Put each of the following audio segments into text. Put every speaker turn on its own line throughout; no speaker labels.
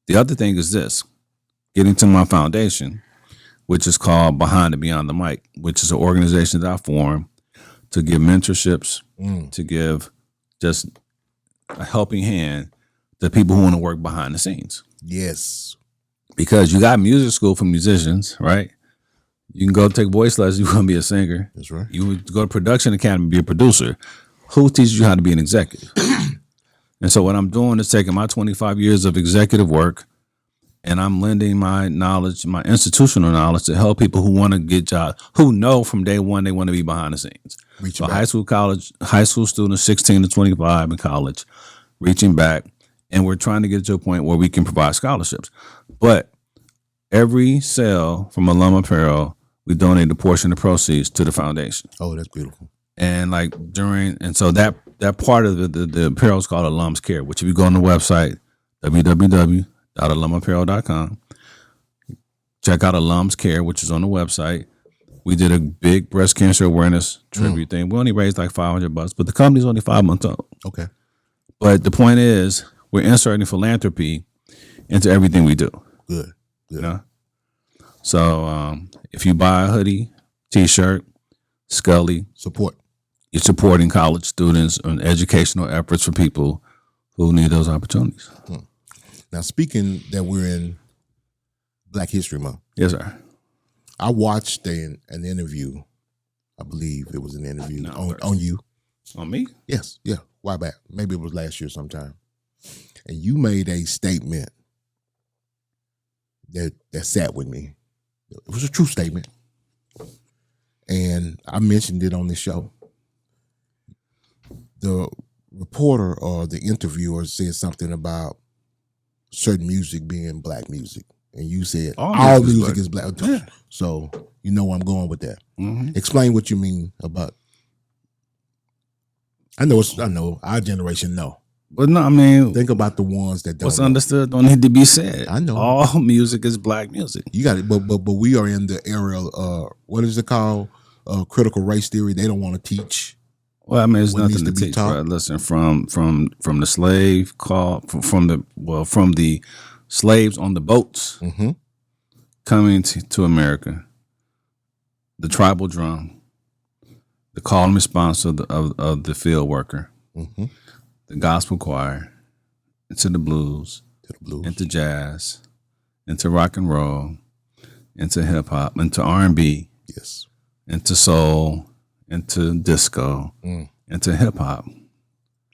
The other thing is this: getting to my foundation, which is called Behind and Beyond the Mic, which is an organization that I formed to give mentorships, to give just a helping hand to people who want to work behind the scenes.
Yes.
Because you got music school for musicians, right? You can go take voice lessons, you want to be a singer.
That's right.
You would go to production academy, be a producer. Who teaches you how to be an executive? And so what I'm doing is taking my 25 years of executive work and I'm lending my knowledge, my institutional knowledge to help people who want to get jobs, who know from day one they want to be behind the scenes. So high school students, 16 to 25 in college, reaching back. And we're trying to get to a point where we can provide scholarships. But every sale from Alum Apparel, we donate a portion of proceeds to the foundation.
Oh, that's beautiful.
And so that part of the apparel is called Alums Care, which if you go on the website, www.alumapparel.com, check out Alums Care, which is on the website. We did a big breast cancer awareness tribute thing. We only raised like $500, but the company's only 5 months old.
Okay.
But the point is, we're inserting philanthropy into everything we do.
Good.
You know? So if you buy a hoodie, T-shirt, Scully, you're supporting college students and educational efforts for people who need those opportunities.
Now, speaking that we're in Black History Month.
Yes, sir.
I watched an interview. I believe it was an interview on you.
On me?
Yes. Yeah. Why back? Maybe it was last year sometime. And you made a statement that sat with me. It was a true statement. And I mentioned it on the show. The reporter or the interviewer said something about certain music being black music. And you said all music is black. Yeah. So you know where I'm going with that. Mm-hmm. Explain what you mean about. I know our generation know.
But no, I mean,
think about the ones that don't.
What's understood don't need to be said.
I know
all music is black music.
You got it, but we are in the era of what is it called? Critical race theory. They don't want to teach.
Well, I mean, there's nothing to teach. Right? Listen, from the slave call from the slaves on the boats coming to America, the tribal drum, the call and response of the field worker. The gospel choir, into the blues, into jazz, into rock and roll, into hip hop, into R&B,
yes,
into soul, into disco, into hip hop.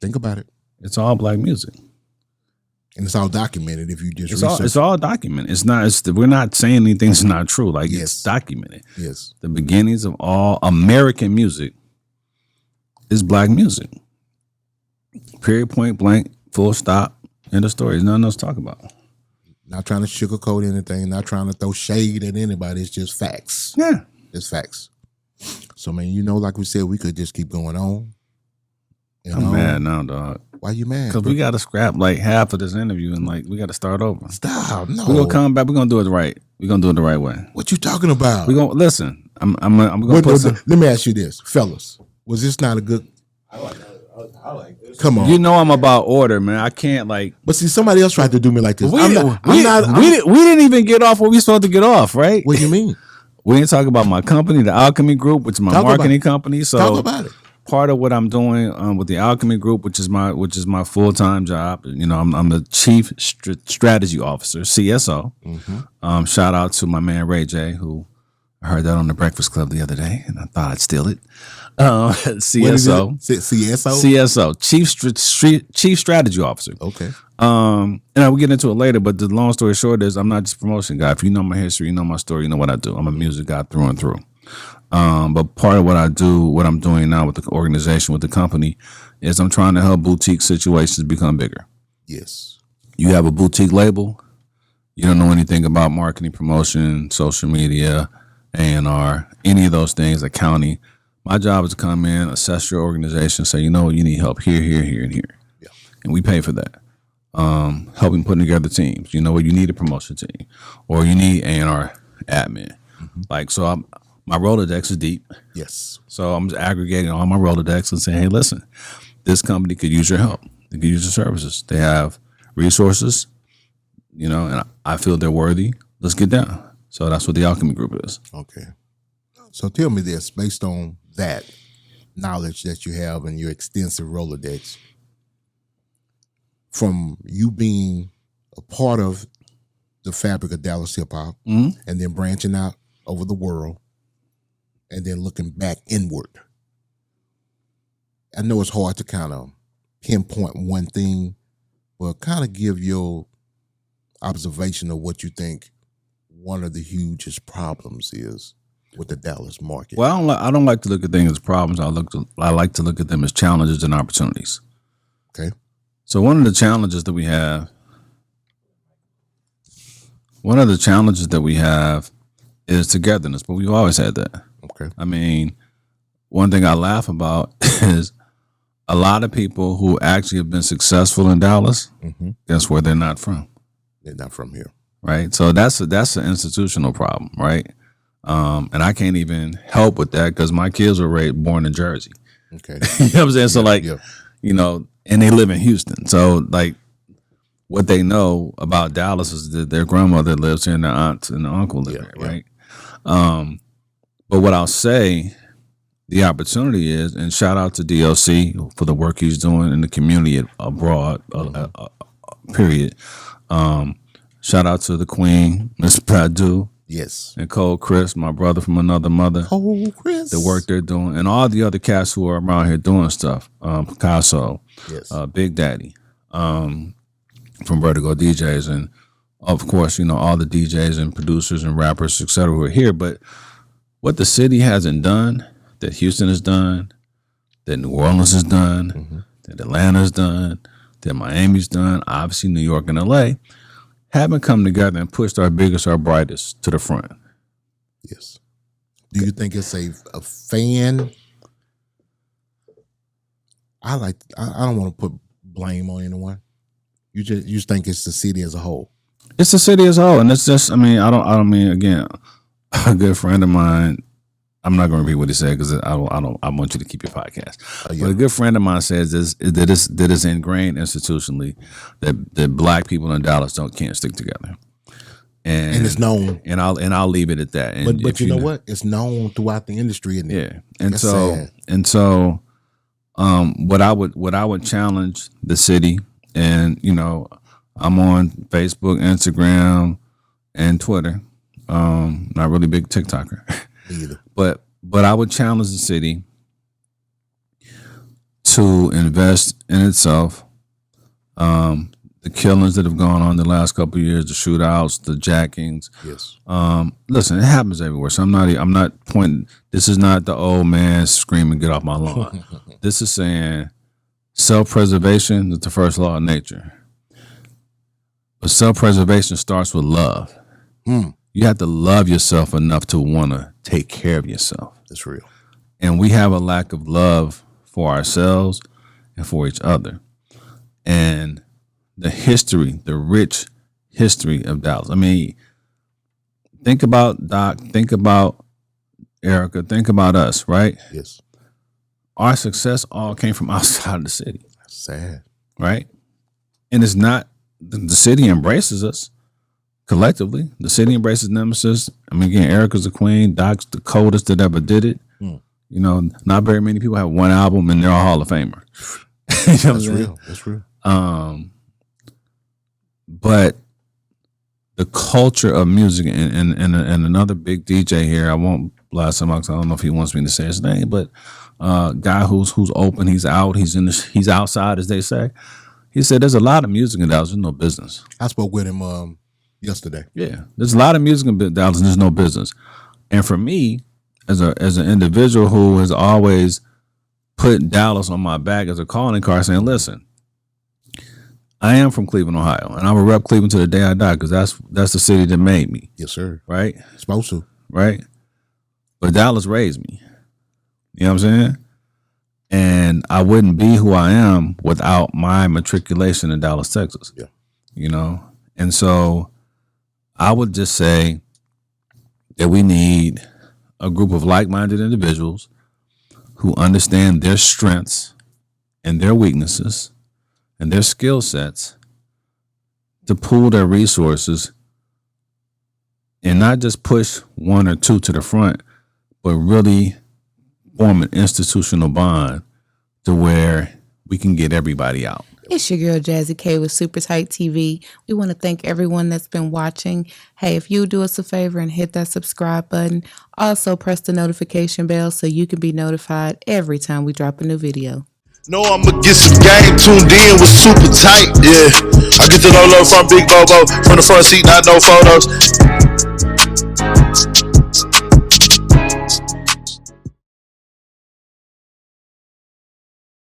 Think about it.
It's all black music,
and it's all documented. If you just research,
it's all documented. It's not. We're not saying anything that's not true. Like it's documented.
Yes,
the beginnings of all American music is black music. Period, point blank, full stop, end of story. There's nothing else to talk about.
Not trying to sugarcoat anything, not trying to throw shade at anybody. It's just facts.
Yeah.
It's facts. So, man, like we said, we could just keep going on.
I'm mad now, dog.
Why you mad?
Because we got to scrap like half of this interview and we got to start over.
Stop. No.
We're going to come back. We're going to do it right. We're going to do it the right way.
What you talking about?
We're going to listen. I'm going to put
let me ask you this. Fellas, was this not a good... I like this. Come on.
You know I'm about order, man. I can't
But see, somebody else tried to do me like this.
We didn't even get off what we supposed to get off, right?
What do you mean?
We ain't talking about my company, the Alchemy Group, which is my marketing company. So
talk about it.
Part of what I'm doing with the Alchemy Group, which is my full-time job. You know, I'm the Chief Strategy Officer, CSO. Shout out to my man Ray J, who I heard that on the Breakfast Club the other day, and I thought I'd steal it. CSO, Chief Strategy Officer.
Okay.
And we'll get into it later, but the long story short is I'm not just a promotion guy. If you know my history, you know my story, you know what I do. I'm a music guy through and through. But part of what I do, what I'm doing now with the organization, with the company, is I'm trying to help boutique situations become bigger.
Yes.
You have a boutique label, you don't know anything about marketing, promotion, social media, A&R, any of those things, accounting. My job is to come in, assess your organization, say, you know what, you need help here, here, here, and here.
Yeah.
And we pay for that. Helping putting together teams. You know what, you need a promotion team, or you need A&R admin. My Rolodex is deep.
Yes.
So I'm just aggregating all my Rolodex and saying, hey, listen, this company could use your help. They could use your services. They have resources. and I feel they're worthy. Let's get down. So that's what the Alchemy group is.
Okay. So tell me this, based on that knowledge that you have and your extensive Rolodex, from you being a part of the fabric of Dallas hip hop and then branching out over the world and then looking back inward. I know it's hard to kind of pinpoint one thing, but kind of give your observation of what you think one of the hugest problems is with the Dallas market.
Well, I don't like to look at things as problems. I like to look at them as challenges and opportunities.
Okay.
So one of the challenges that we have is togetherness, but we've always had that.
Okay.
I mean, one thing I laugh about is a lot of people who actually have been successful in Dallas, guess where they're not from?
They're not from here.
Right. So that's an institutional problem, right? And I can't even help with that because my kids were born in Jersey.
Okay.
You know what I'm saying? So and they live in Houston. So like what they know about Dallas is that their grandmother lives here and their aunt and their uncle live here, right? But what I'll say, the opportunity is, and shout out to DOC for the work he's doing in the community abroad, period. Shout out to the Queen, Miss Padu.
Yes.
And Cole Chris, my brother from another mother.
Cole Chris.
The work they're doing. And all the other cats who are around here doing stuff. Picasso.
Yes.
Big Daddy. From Vertigo DJs. And of course, all the DJs and producers and rappers, et cetera, who are here. But what the city hasn't done, that Houston has done, that New Orleans has done, that Atlanta's done, that Miami's done, obviously New York and LA, haven't come together and pushed our biggest, our brightest to the front.
Yes. Do you think it's a fan? I don't want to put blame on anyone. You just think it's the city as a whole.
It's the city as a whole, and it's just. I don't mean again. A good friend of mine. I'm not going to repeat what he said because I want you to keep your podcast. But a good friend of mine says that it's ingrained institutionally that black people in Dallas can't stick together, and it's known. And I'll leave it at that. And
but you know what? It's known throughout the industry, isn't it?
Yeah, and
that's
so
sad.
what I would challenge the city, and I'm on Facebook, Instagram, and Twitter. Not really big TikToker.
Either.
But I would challenge the city to invest in itself. The killings that have gone on the last couple of years, the shootouts, the jackings.
Yes.
Listen, it happens everywhere. So I'm not pointing. This is not the old man screaming, "Get off my lawn." This is saying self-preservation is the first law of nature. But self-preservation starts with love. You have to love yourself enough to want to take care of yourself.
That's real.
And we have a lack of love for ourselves and for each other. And the rich history of Dallas. I mean, think about Doc, think about Erica, think about us, right?
Yes.
Our success all came from outside of the city.
That's sad.
Right? And it's not, the city embraces us. Collectively, the city embraces Nemesis. I mean, again, Erica's the queen. Doc's the coldest that ever did it. Not very many people have one album and they're a Hall of Famer.
That's real. That's real.
But the culture of music and another big DJ here, I won't blast him out. I don't know if he wants me to say his name, but guy who's open, he's out, he's outside, as they say. He said there's a lot of music in Dallas, there's no business.
I spoke with him yesterday.
Yeah, there's a lot of music in Dallas, and there's no business. And for me, as an individual who has always put Dallas on my back as a calling card, saying, "Listen, I am from Cleveland, Ohio, and I will rep Cleveland to the day I die because that's the city that made me."
Yes, sir.
Right?
Supposed to.
Right? But Dallas raised me. You know what I'm saying? And I wouldn't be who I am without my matriculation in Dallas, Texas.
Yeah.
And so I would just say that we need a group of like-minded individuals who understand their strengths and their weaknesses and their skill sets to pool their resources and not just push one or two to the front, but really form an institutional bond to where we can get everybody out.
It's your girl Jazzy K with Super Tight TV. We want to thank everyone that's been watching. Hey, if you do us a favor and hit that subscribe button, also press the notification bell so you can be notified every time we drop a new video.
No, I'ma get some game tuned in with Super Tight, yeah. I get the low from Big Bobo, from the front seat, not no photos.